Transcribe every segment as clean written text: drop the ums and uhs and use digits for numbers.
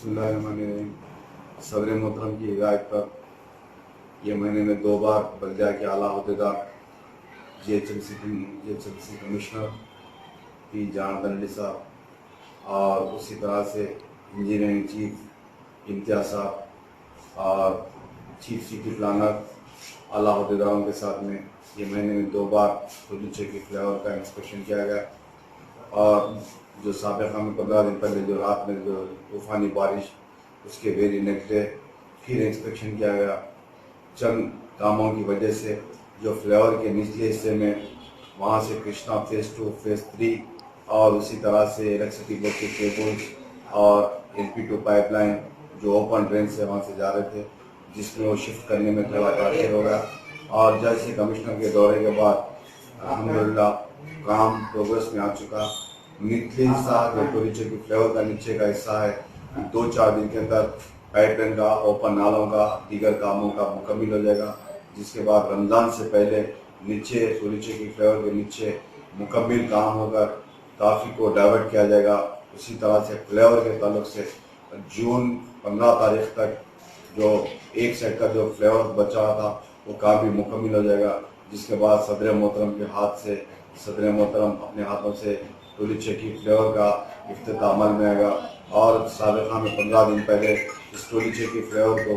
बिस्मिल्लाहिर्रहमानिर्रहीम। सदर मोहतरम की हिदायत पर यह महीने में 2 बार बल्दिया के आला अहदेदार GHMC कमिश्नर पी जनार्दन साहब और उसी तरह से इंजीनियरिंग चीफ इम्तियाज साहब और चीफ सिटी प्लानर आला अहदेदारों के साथ में ये महीने में 2 बार बगीचे के फ्लावर का इंस्पेक्शन किया गया। और जो साबिक़ा में 15 दिन पहले जो रात में जो तूफ़ानी बारिश उसके वेरी नेक्स्ट डे फिर इंस्पेक्शन किया गया। चंद कामों की वजह से जो फ्लावर के निचले हिस्से में वहाँ से कृष्णा फेज़ 2 फेज़ 3 और उसी तरह से इलेक्ट्रिसिटी बोर्ड के केबल्स और LP2 पाइपलाइन जो ओपन ड्रेन से वहाँ से जा रहे थे, जिसमें वो शिफ्ट करने में थोड़ा टार्चर हो गया। और जैसे कमिश्नर के दौरे के बाद अल्हम्दुलिल्लाह काम प्रोग्रेस में आ चुका। निचले हिस्सा जो बगीचे की फ्लावर का नीचे का हिस्सा है 2-4 दिन के अंदर पाइपलाइन का ओपन नालों का दीगर कामों का मुकम्मल हो जाएगा, जिसके बाद रमज़ान से पहले नीचे बगीचे की फ्लावर के नीचे मुकम्मल काम होकर ट्रैफिक को डाइवर्ट किया जाएगा। उसी तरह से फ्लावर के ताल्लुक से जून 15 तारीख तक जो एक सेट का जो फ्लावर बचा था वो काम भी मुकम्मल हो जाएगा, जिसके बाद सदर मोहतरम के हाथ से सदर मोहतरम अपने हाथों से बगीचे की फ्लावर का इफ्तिताह अमल में आएगा। और साबिक़ा में 15 दिन पहले इस बगीचे की फ्लावर को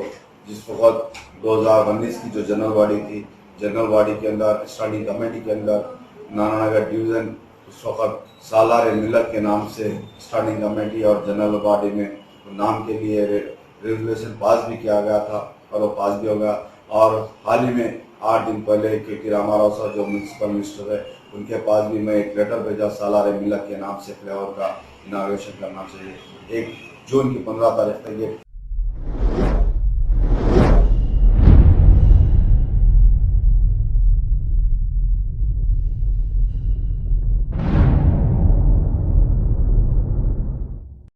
जिस वक्त 2019 की जो जनरल बॉडी थी, जनरल बॉडी के अंदर स्टैंडिंग कमेटी के अंदर नानानगर डिवीज़न उस वक्त सालार मिलत के नाम से स्टैंडिंग कमेटी और जनरल बॉडी में नाम के लिए रेजोल्यूशन पास भी किया गया था और वो पास भी होगा। और हाल ही में 8 दिन पहले KT रामाराव साहब जो म्यूनसिपल मिनिस्टर है उनके पास भी मैं एक लेटर भेजा सालार मिलत के नाम से फ्लावर का इनाग्रेशन करना चाहिए। 1 जून की 15 तारीख तक ये